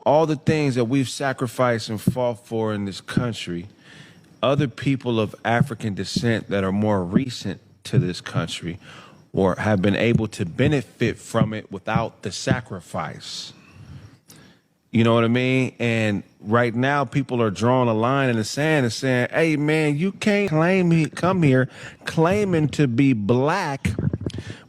all the things that we've sacrificed and fought for in this country, other people of African descent that are more recent to this country or have been able to benefit from it without the sacrifice. You know what I mean? And right now, people are drawing a line in the sand and saying, hey, man, you can't come here claiming to be black,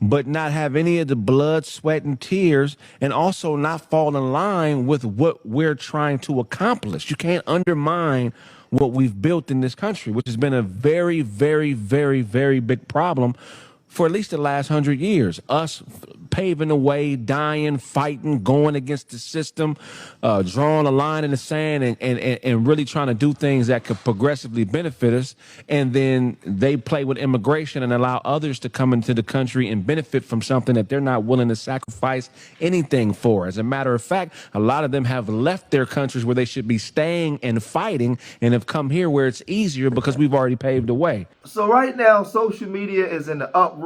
but not have any of the blood, sweat, and tears, and also not fall in line with what we're trying to accomplish. You can't undermine what we've built in this country, which has been a very, very, very, very big problem for at least the last 100 years. Us paving the way, dying, fighting, going against the system, drawing a line in the sand and really trying to do things that could progressively benefit us. And then they play with immigration and allow others to come into the country and benefit from something that they're not willing to sacrifice anything for. As a matter of fact, a lot of them have left their countries where they should be staying and fighting and have come here where it's easier because we've already paved the way. So right now, social media is in the uproar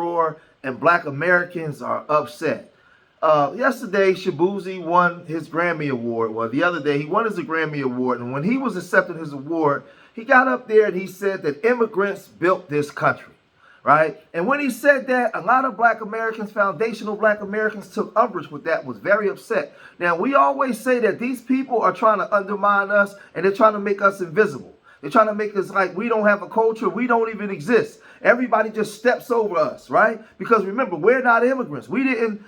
and black Americans are upset. Yesterday, Shaboozey won his Grammy Award. Well, the other day, he won his Grammy Award. And when he was accepting his award, he got up there and he said that immigrants built this country, right? And when he said that, a lot of black Americans, foundational black Americans, took umbrage with that, was very upset. Now, we always say that these people are trying to undermine us and they're trying to make us invisible. They're trying to make us like we don't have a culture. We don't even exist. Everybody just steps over us, right? Because remember, we're not immigrants. We didn't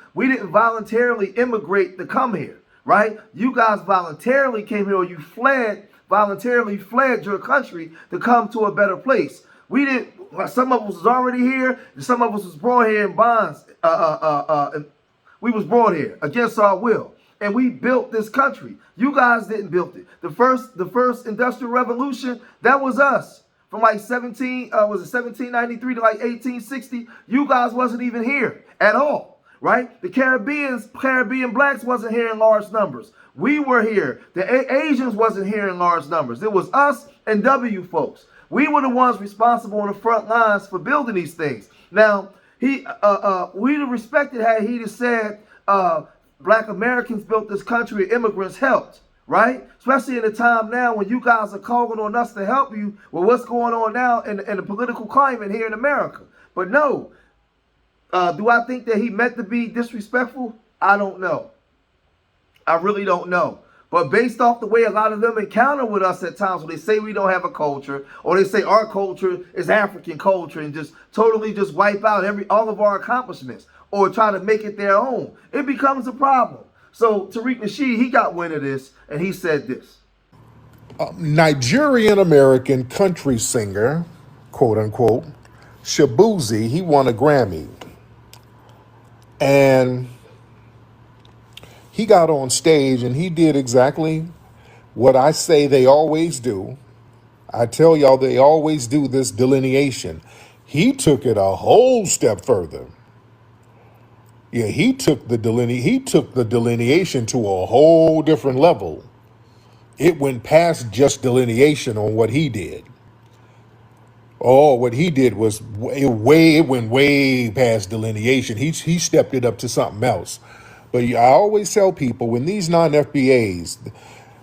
voluntarily immigrate to come here, right? You guys voluntarily came here, or you voluntarily fled your country to come to a better place. We didn't. Some of us was already here, and some of us was brought here in bonds. We was brought here against our will. And we built this country. You guys didn't build it. The first industrial revolution, that was us. From like 1793 to like 1860, you guys wasn't even here at all, right? The Caribbean blacks wasn't here in large numbers. We were here. The Asians wasn't here in large numbers. It was us and W folks. We were the ones responsible on the front lines for building these things. Now, we'd have respected had he just said, black Americans built this country, immigrants helped, right? Especially in a time now when you guys are calling on us to help you with what's going on now in the political climate here in America. But no, do I think that he meant to be disrespectful? I don't know. I really don't know. But based off the way a lot of them encounter with us at times when they say we don't have a culture, or they say our culture is African culture and just totally just wipe out all of our accomplishments, or try to make it their own, it becomes a problem. So Tariq Nasheed, he got wind of this, and he said this. Nigerian American country singer, quote unquote, Shaboozey, he won a Grammy. And he got on stage and he did exactly what I say they always do. I tell y'all they always do this delineation. He took it a whole step further. Yeah, he took the delineation to a whole different level. It went past just delineation on what he did. Oh, what he did was it went way past delineation. He stepped it up to something else. But I always tell people when these non-FBAs,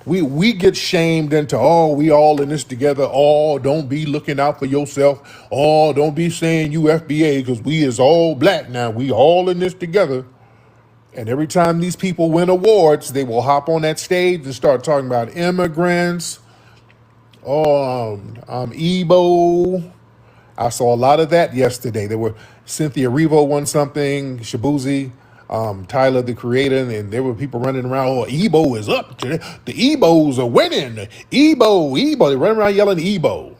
we get shamed into, oh, we all in this together. Oh, don't be looking out for yourself. Oh, don't be saying you FBA because we is all black now. We all in this together. And every time these people win awards, they will hop on that stage and start talking about immigrants. Oh, Igbo. I saw a lot of that yesterday. There were Cynthia Erivo won something, Shaboozey, Tyler, the creator, and there were people running around, oh, Igbo is up. The Igbos are winning. Igbo. They're running around yelling Igbo.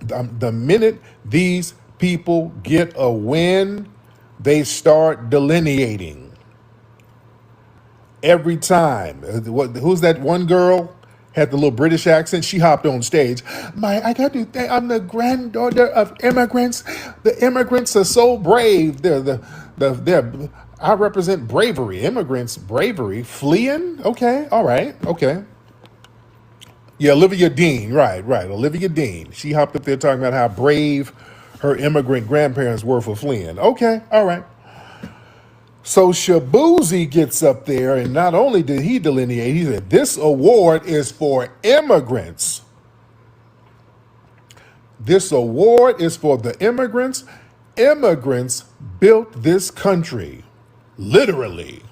The minute these people get a win, they start delineating. Every time. Who's that one girl? Had the little British accent. She hopped on stage. I got to think I'm the granddaughter of immigrants. The immigrants are so brave. I represent bravery. Immigrants, bravery. Fleeing? Okay, all right, okay. Yeah, Olivia Dean, right. Olivia Dean. She hopped up there talking about how brave her immigrant grandparents were for fleeing. Okay, all right. So Shaboozey gets up there, and not only did he delineate, he said, this award is for immigrants. This award is for the immigrants. Immigrants built this country, literally.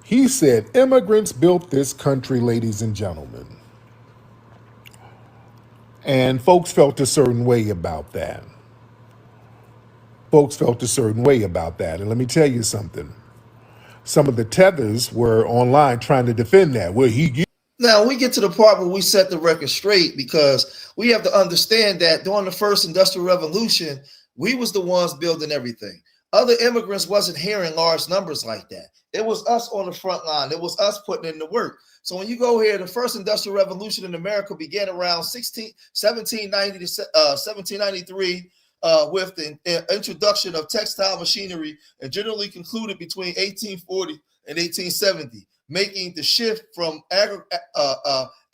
He said, immigrants built this country, ladies and gentlemen. And folks felt a certain way about that. Folks felt a certain way about that. And let me tell you something. Some of the tethers were online trying to defend that. Well, Now we get to the part where we set the record straight, because we have to understand that during the first industrial revolution, we was the ones building everything. Other immigrants wasn't here in large numbers like that. It was us on the front line. It was us putting in the work. So when you go here, the first industrial revolution in America began around 1790 to 1793 with the introduction of textile machinery, and generally concluded between 1840 and 1870. Making the shift from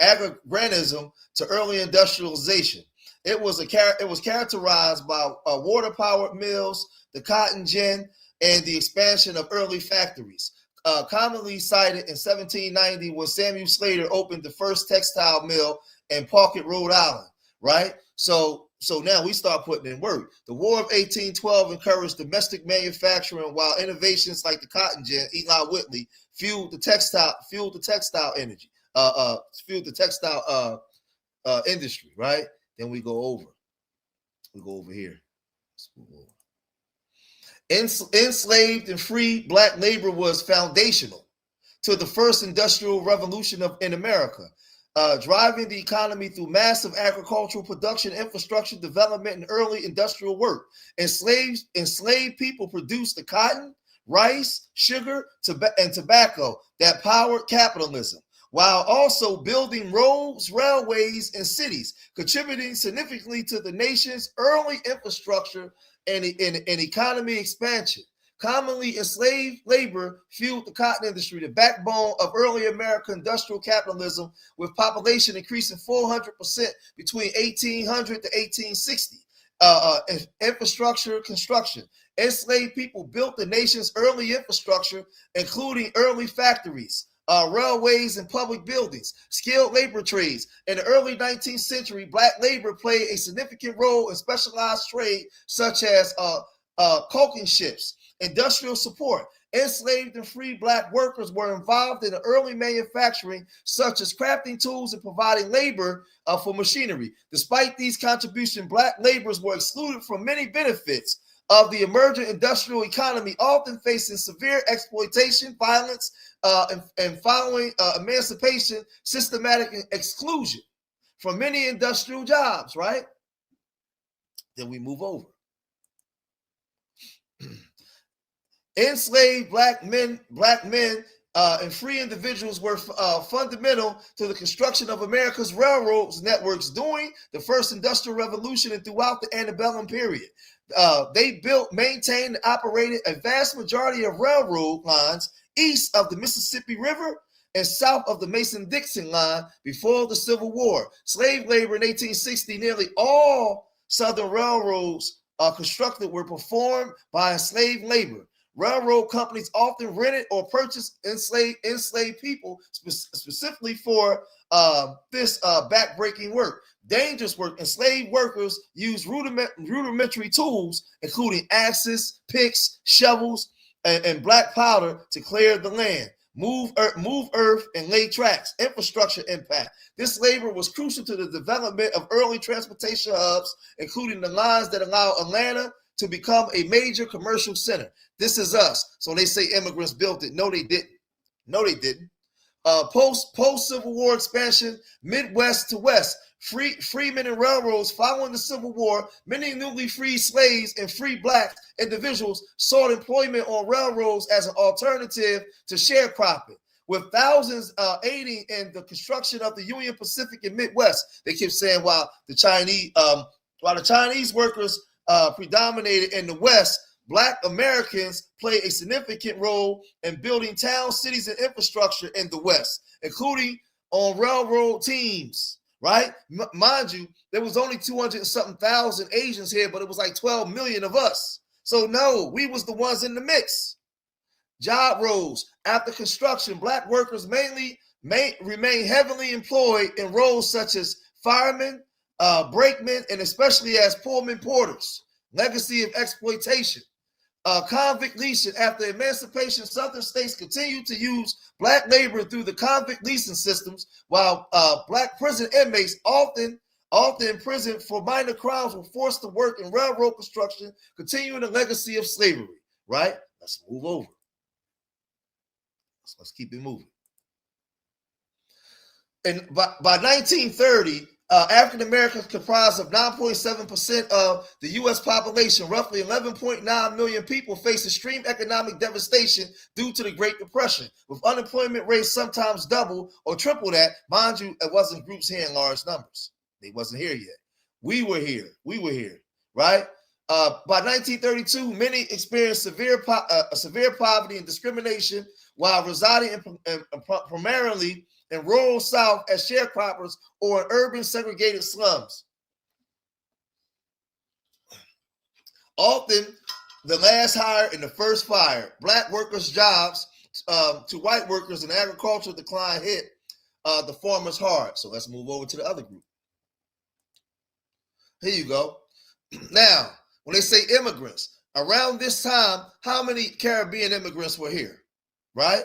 agrarianism to early industrialization. It was characterized by water-powered mills, the cotton gin, and the expansion of early factories. Commonly cited in 1790 when Samuel Slater opened the first textile mill in Pawtucket, Rhode Island. Right. So now we start putting in work. The War of 1812 encouraged domestic manufacturing, while innovations like the cotton gin, Eli Whitney, fueled the textile energy, fueled the textile industry, right? Then we go over here. Let's move over. Enslaved and free Black labor was foundational to the first industrial revolution in America. Driving the economy through massive agricultural production, infrastructure development, and early industrial work. Enslaved people produced the cotton, rice, sugar, and tobacco that powered capitalism, while also building roads, railways, and cities, contributing significantly to the nation's early infrastructure and economy expansion. Commonly enslaved labor fueled the cotton industry, the backbone of early American industrial capitalism, with population increasing 400% between 1800 to 1860. Infrastructure construction. Enslaved people built the nation's early infrastructure, including early factories, railways, and public buildings. Skilled labor trades. In the early 19th century, Black labor played a significant role in specialized trade such as caulking ships. Industrial support. Enslaved and free Black workers were involved in the early manufacturing, such as crafting tools and providing labor for machinery. Despite these contributions, Black laborers were excluded from many benefits of the emerging industrial economy, often facing severe exploitation, violence, and following emancipation, systematic exclusion from many industrial jobs, right? Then we move over. Enslaved black men, and free individuals were fundamental to the construction of America's railroads networks during the first industrial revolution and throughout the antebellum period. They built, maintained, and operated a vast majority of railroad lines east of the Mississippi River and south of the Mason-Dixon line before the Civil War. Slave labor in 1860, nearly all Southern railroads constructed were performed by enslaved labor. Railroad companies often rented or purchased enslaved people specifically for this backbreaking work. Dangerous work. Enslaved workers used rudimentary tools, including axes, picks, shovels, and black powder to clear the land, move earth, and lay tracks. Infrastructure impact. This labor was crucial to the development of early transportation hubs, including the lines that allowed Atlanta to become a major commercial center. This is us. So they say immigrants built it. No, they didn't. Post-Civil War expansion, Midwest to West. Freemen and railroads. Following the Civil War, many newly freed slaves and free Black individuals sought employment on railroads as an alternative to sharecropping, with thousands aiding in the construction of the Union Pacific and Midwest. They keep saying while the Chinese workers predominated in the West, Black Americans play a significant role in building towns, cities, and infrastructure in the West, including on railroad teams, right? Mind you, there was only 200 and something thousand Asians here, but it was like 12 million of us. So no, we was the ones in the mix. Job roles. After construction, black workers remain heavily employed in roles such as firemen, brakemen, and especially as Pullman porters. Legacy of exploitation. Convict leasing. After emancipation, southern states continued to use black labor through the convict leasing systems, while black prison inmates, often in prison for minor crimes, were forced to work in railroad construction, continuing the legacy of slavery. Right? Let's move over. Let's keep it moving. And by 1930, African Americans comprised of 9.7% of the U.S. population. Roughly 11.9 million people face extreme economic devastation due to the Great Depression, with unemployment rates sometimes double or triple that. Mind you, it wasn't groups here in large numbers. They wasn't here yet. We were here, right? By 1932, many experienced severe poverty and discrimination while residing primarily in rural South as sharecroppers or in urban segregated slums. Often, the last hire and the first fire. Black workers' jobs to white workers in agricultural decline hit the farmers hard. So let's move over to the other group. Here you go. Now, when they say immigrants, around this time, how many Caribbean immigrants were here? Right?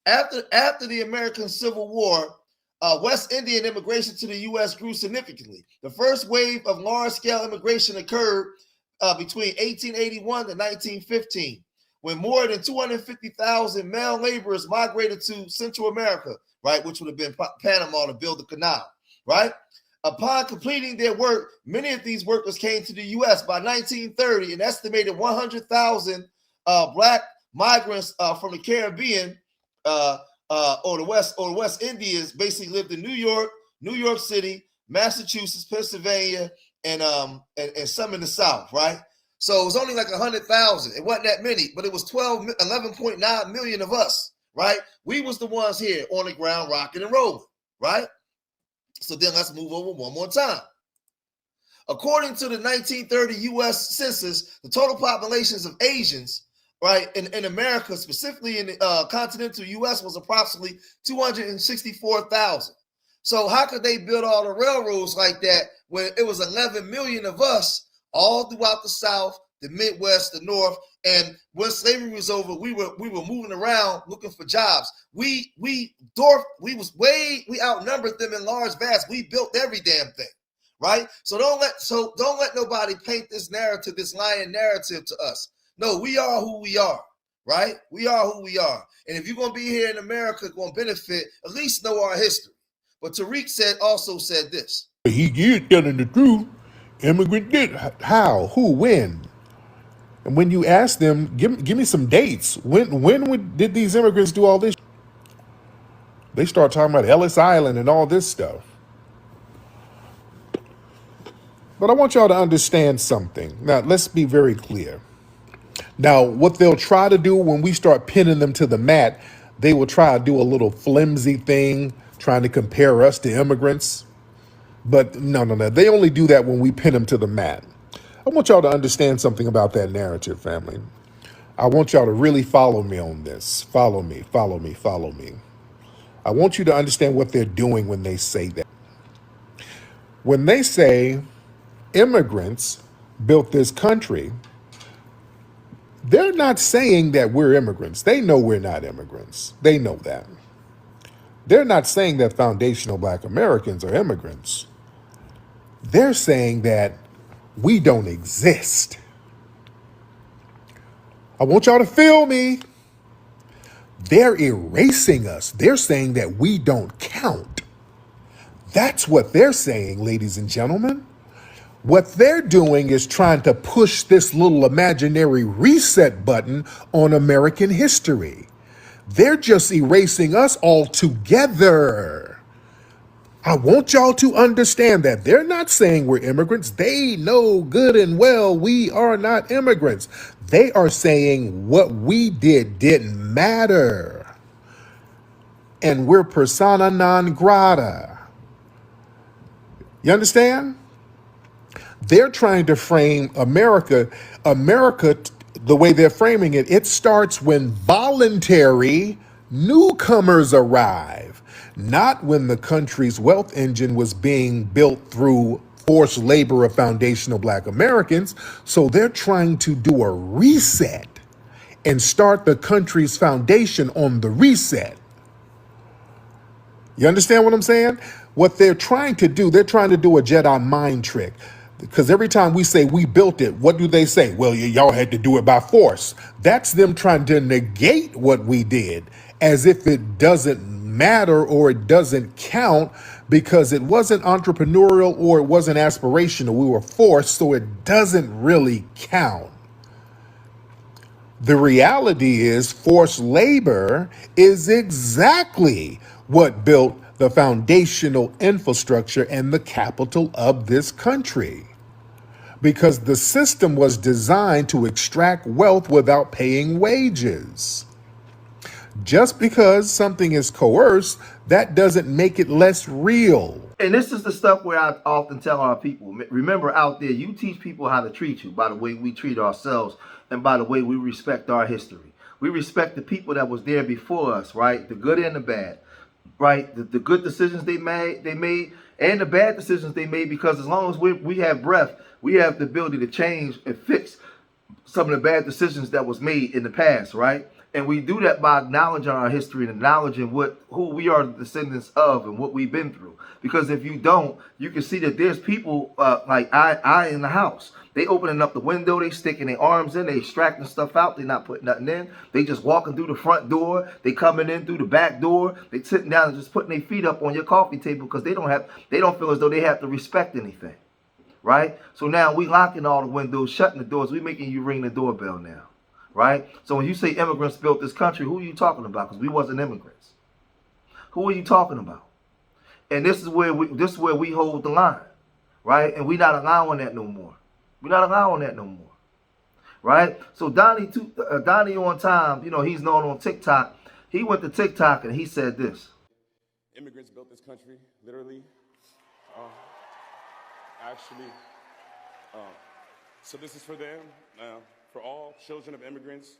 After the American Civil War, West Indian immigration to the U.S. grew significantly. The first wave of large-scale immigration occurred between 1881 to 1915, when more than 250,000 male laborers migrated to Central America, right, which would have been Panama to build the canal, right? Upon completing their work, many of these workers came to the U.S. By 1930, an estimated 100,000 black migrants from the Caribbean or the West Indies basically lived in New York City, Massachusetts, Pennsylvania, and some in the South, right? So it was only like 100,000. It wasn't that many, but it was 11.9 million of us, right? We was the ones here on the ground rocking and rolling, right? So then let's move over one more time. According to the 1930 U.S. Census, the total populations of Asians, right, in America, specifically in the continental U.S., was approximately 264,000. So how could they build all the railroads like that when it was 11 million of us all throughout the South, the Midwest, the North? And when slavery was over, we were moving around looking for jobs. We outnumbered them in large vast. We built every damn thing, right? So don't let nobody paint this narrative, this lying narrative to us. No, we are who we are, right? We are who we are. And if you're going to be here in America, going to benefit, at least know our history. But Tariq also said this. He is telling the truth. Immigrant did. How? Who? When? And when you ask them, give me some dates. When did these immigrants do all this? They start talking about Ellis Island and all this stuff. But I want y'all to understand something. Now, let's be very clear. Now, what they'll try to do when we start pinning them to the mat, they will try to do a little flimsy thing, trying to compare us to immigrants. But no. They only do that when we pin them to the mat. I want y'all to understand something about that narrative, family. I want y'all to really follow me on this. Follow me. I want you to understand what they're doing when they say that. When they say immigrants built this country, they're not saying that we're immigrants. They know we're not immigrants. They know that. They're not saying that foundational Black Americans are immigrants. They're saying that we don't exist. I want y'all to feel me. They're erasing us. They're saying that we don't count. That's what they're saying, ladies and gentlemen. What they're doing is trying to push this little imaginary reset button on American history. They're just erasing us altogether. I want y'all to understand that they're not saying we're immigrants. They know good and well we are not immigrants. They are saying what we did didn't matter. And we're persona non grata. You understand? They're trying to frame America, the way they're framing it, it starts when voluntary newcomers arrive, not when the country's wealth engine was being built through forced labor of foundational black Americans. So they're trying to do a reset and start the country's foundation on the reset. You understand what I'm saying? What they're trying to do, they're trying to do a Jedi mind trick. Because every time we say we built it, what do they say? Well, y'all had to do it by force. That's them trying to negate what we did as if it doesn't matter or it doesn't count because it wasn't entrepreneurial or it wasn't aspirational. We were forced, so it doesn't really count. The reality is forced labor is exactly what built the foundational infrastructure and the capital of this country. Because the system was designed to extract wealth without paying wages. Just because something is coerced, that doesn't make it less real. And this is the stuff where I often tell our people, remember out there, you teach people how to treat you by the way we treat ourselves and by the way we respect our history. We respect the people that was there before us, right? The good and the bad, right? The good decisions they made, and the bad decisions they made, because as long as we have breath, we have the ability to change and fix some of the bad decisions that was made in the past, right? And we do that by acknowledging our history and acknowledging who we are the descendants of and what we've been through. Because if you don't, you can see that there's people like I in the house. They opening up the window, they sticking their arms in, they extracting stuff out, they not putting nothing in. They just walking through the front door, they coming in through the back door, they sitting down and just putting their feet up on your coffee table because they don't feel as though they have to respect anything. Right? So now we locking all the windows, shutting the doors, we making you ring the doorbell now. Right? So when you say immigrants built this country, who are you talking about? Because we wasn't immigrants. Who are you talking about? And this is where we hold the line, right? And we're not allowing that no more. We're not allowing that no more, right? So Donnie on time, he's known on TikTok. He went to TikTok and he said this: immigrants built this country, literally. Actually, so this is for them, for all children of immigrants.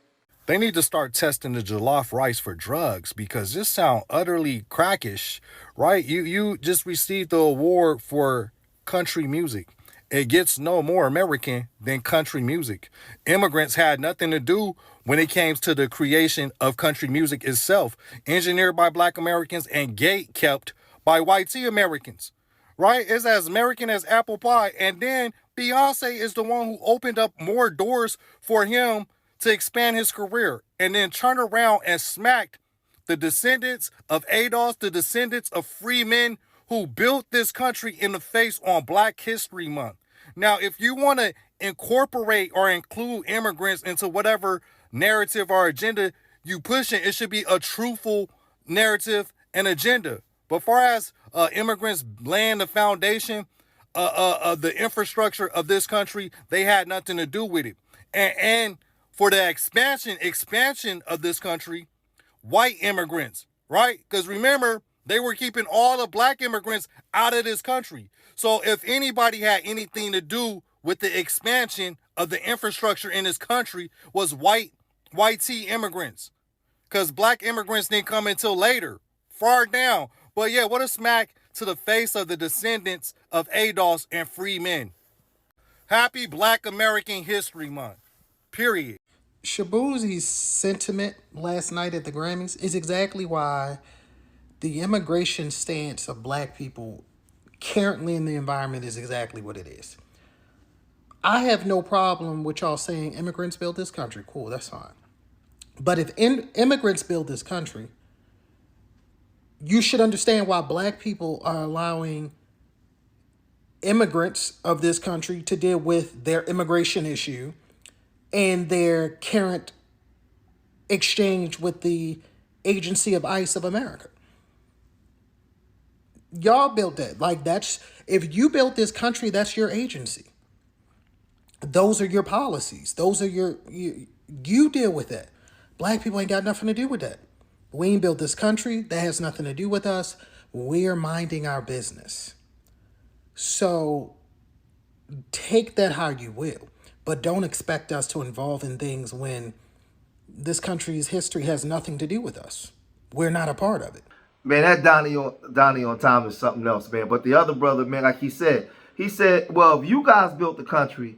They need to start testing the jollof rice for drugs because this sounds utterly crackish, right? You just received the award for country music. It gets no more American than country music. Immigrants had nothing to do when it came to the creation of country music itself, engineered by black Americans and gate kept by white tea Americans. Right? It's as American as apple pie. And then Beyonce is the one who opened up more doors for him to expand his career and then turn around and smacked the descendants of ADOS, the descendants of free men who built this country in the face on Black History Month. Now, if you want to incorporate or include immigrants into whatever narrative or agenda you pushing, it should be a truthful narrative and agenda. But far as immigrants laying the foundation of the infrastructure of this country, they had nothing to do with it. And for the expansion of this country, white immigrants, right? Because remember, they were keeping all the black immigrants out of this country. So if anybody had anything to do with the expansion of the infrastructure in this country was white tea immigrants. Because black immigrants didn't come until later, far down. But yeah, what a smack to the face of the descendants of ADOS and free men. Happy Black American History Month. Period. Shaboozey's sentiment last night at the Grammys is exactly why the immigration stance of black people currently in the environment is exactly what it is. I have no problem with y'all saying immigrants built this country. Cool, that's fine. But if immigrants build this country, you should understand why black people are allowing immigrants of this country to deal with their immigration issue and their current exchange with the agency of ICE of America. Y'all built that. If you built this country, that's your agency. Those are your policies. Those are you deal with that. Black people ain't got nothing to do with that. We ain't built this country. That has nothing to do with us. We're minding our business. So Take that how you will, but don't expect us to involve in things when this country's history has nothing to do with us. We're not a part of it. Man, that Donnie on time is something else, man. But the other brother, man, like he said, well, if you guys built the country,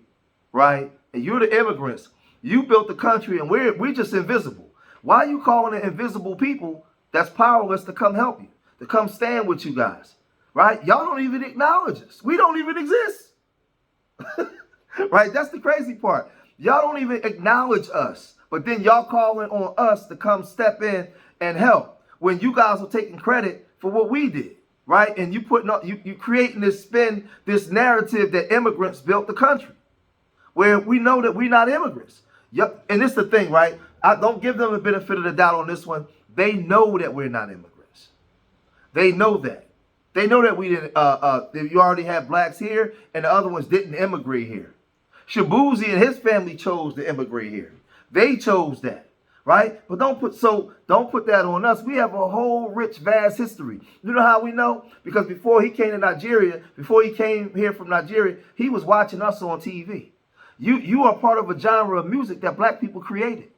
right, and you're the immigrants, you built the country, and we're just invisible. Why are you calling it invisible people that's powerless to come help you, to come stand with you guys, right? Y'all don't even acknowledge us. We don't even exist, right? That's the crazy part. Y'all don't even acknowledge us, but then y'all calling on us to come step in and help when you guys are taking credit for what we did, right? And you putting up, you creating this spin, this narrative that immigrants built the country, where we know that we're not immigrants. Yep. And this is the thing, right? I don't give them the benefit of the doubt on this one. They know that we're not immigrants. They know that. They know that we didn't. You already have blacks here, and the other ones didn't immigrate here. Shaboozey and his family chose to immigrate here. They chose that, right? But don't put that on us. We have a whole rich, vast history. You know how we know? Because before he came to Nigeria, before he came here from Nigeria, he was watching us on TV. You are part of a genre of music that black people created.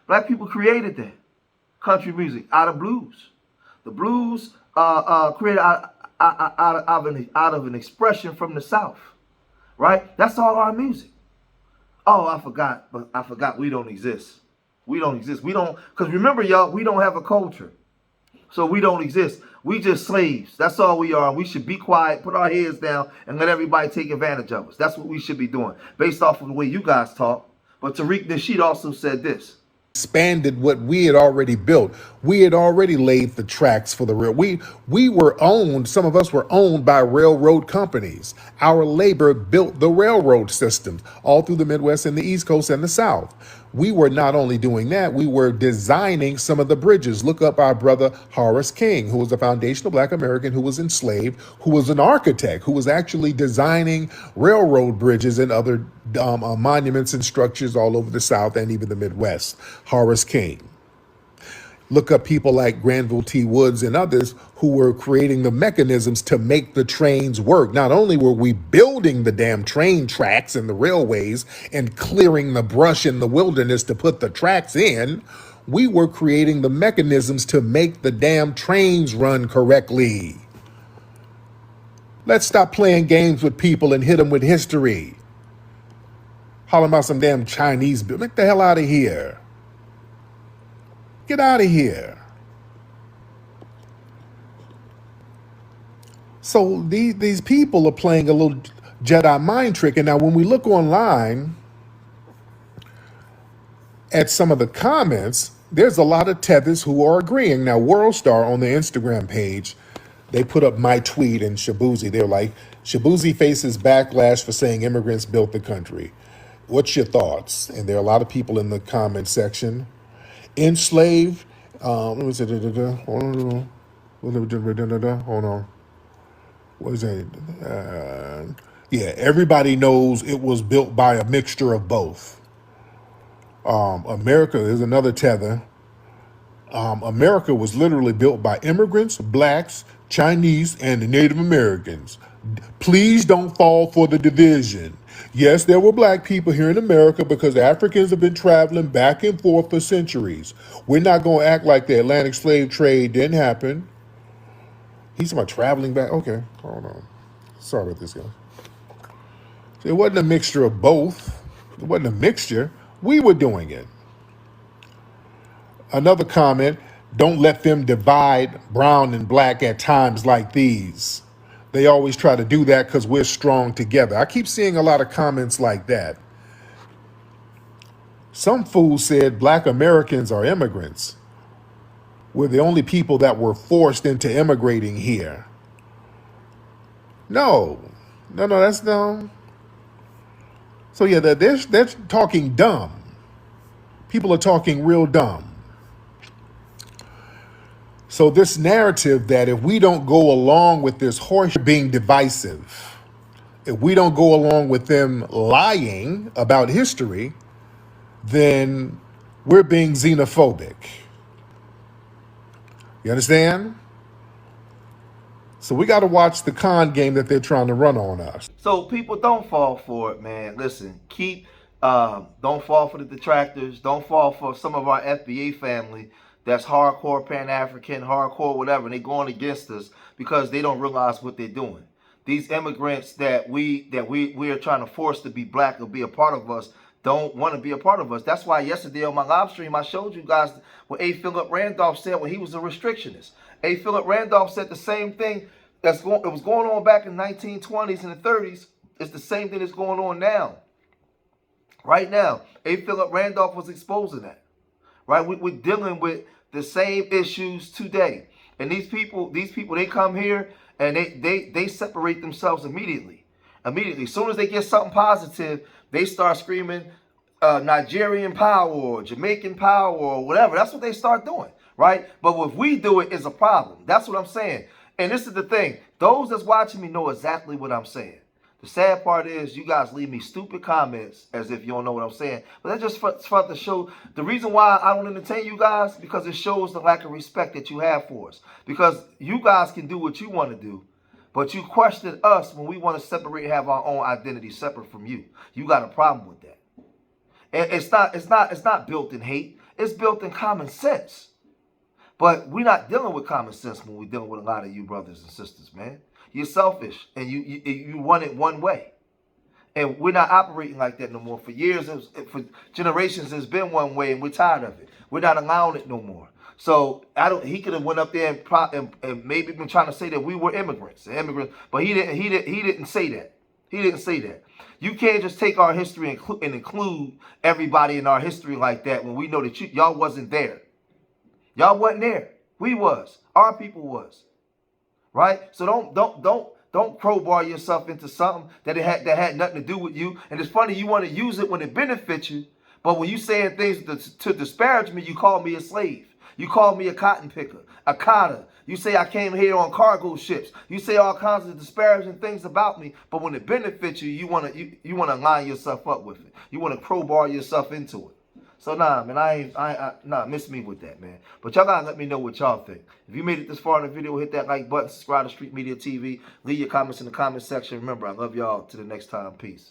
Black people created that country music out of blues. The blues created out of an expression from the South, right? That's all our music. Oh, I forgot we don't exist. We don't exist. We don't, because remember, y'all, we don't have a culture. So we don't exist. We just slaves. That's all we are. We should be quiet, put our heads down, and let everybody take advantage of us. That's what we should be doing, based off of the way you guys talk. But Tariq Nasheed also said this. Expanded what we had already built. We had already laid the tracks for the rail. We were owned, some of us were owned by railroad companies. Our labor built the railroad systems all through the Midwest and the East Coast and the South. We were not only doing that, we were designing some of the bridges. Look up our brother Horace King, who was a foundational black American who was enslaved, who was an architect, who was actually designing railroad bridges and other monuments and structures all over the South and even the Midwest. Horace King. Look up people like Granville T. Woods and others who were creating the mechanisms to make the trains work. Not only were we building the damn train tracks and the railways and clearing the brush in the wilderness to put the tracks in, we were creating the mechanisms to make the damn trains run correctly. Let's stop playing games with people and hit them with history. Hollering about some damn Chinese bill. Get the hell out of here. Get out of here. So these people are playing a little Jedi mind trick. And now when we look online at some of the comments, there's a lot of tethers who are agreeing. Now, WorldStar on their Instagram page, they put up my tweet and Shaboozey. They're like, Shaboozey faces backlash for saying immigrants built the country. What's your thoughts? And there are a lot of people in the comment section. Enslaved. Let me say. Hold on. What is that? Yeah, everybody knows it was built by a mixture of both. America is another tether. America was literally built by immigrants, blacks, Chinese, and the Native Americans. Please don't fall for the division. Yes, there were black people here in America because Africans have been traveling back and forth for centuries. We're not going to act like the Atlantic slave trade didn't happen. He's talking about traveling back. Okay, hold on. Sorry about this, guy. So it wasn't a mixture of both. It wasn't a mixture. We were doing it. Another comment, don't let them divide brown and black at times like these. They always try to do that because we're strong together. I keep seeing a lot of comments like that. Some fool said black Americans are immigrants. We're the only people that were forced into immigrating here. No, that's no. So yeah, they're talking dumb. People are talking real dumb. So this narrative that if we don't go along with this horse being divisive, if we don't go along with them lying about history, then we're being xenophobic. You understand? So we got to watch the con game that they're trying to run on us. So people, don't fall for it, man. Listen, don't fall for the detractors. Don't fall for some of our FBA family that's hardcore Pan-African, hardcore whatever, and they going against us because they don't realize what they're doing. These immigrants that we are trying to force to be black or be a part of us don't want to be a part of us. That's why yesterday on my live stream I showed you guys what A. Philip Randolph said when he was a restrictionist. A. Philip Randolph said the same thing it was going on back in the 1920s and the 30s. It's the same thing that's going on now. Right now, A. Philip Randolph was exposing that. Right? We're dealing with the same issues today. And these people, they come here and they separate themselves immediately. Immediately. As soon as they get something positive, they start screaming Nigerian power or Jamaican power or whatever. That's what they start doing. Right? But if we do it, it's a problem. That's what I'm saying. And this is the thing. Those that's watching me know exactly what I'm saying. The sad part is you guys leave me stupid comments as if you don't know what I'm saying. But that's just for the show. The reason why I don't entertain you guys, because it shows the lack of respect that you have for us. Because you guys can do what you want to do, but you question us when we want to separate, have our own identity separate from you. You got a problem with that. And it's not built in hate. It's built in common sense. But we're not dealing with common sense when we're dealing with a lot of you brothers and sisters, man. You're selfish, and you want it one way. And we're not operating like that no more. For years, for generations, it's been one way, and we're tired of it. We're not allowing it no more. So he could have went up there and maybe been trying to say that we were immigrants, but he didn't say that. He didn't say that. You can't just take our history and include everybody in our history like that when we know that y'all wasn't there. Y'all wasn't there. We was. Our people was. Right? So don't crowbar yourself into something that had nothing to do with you. And it's funny, you want to use it when it benefits you, but when you saying things to disparage me, you call me a slave. You call me a cotton picker, a cotter. You say I came here on cargo ships. You say all kinds of disparaging things about me, but when it benefits you, you want to line yourself up with it. You want to crowbar yourself into it. So nah, man, miss me with that, man. But y'all gotta let me know what y'all think. If you made it this far in the video, hit that like button, subscribe to Street Media TV, leave your comments in the comment section. Remember, I love y'all. Till the next time, peace.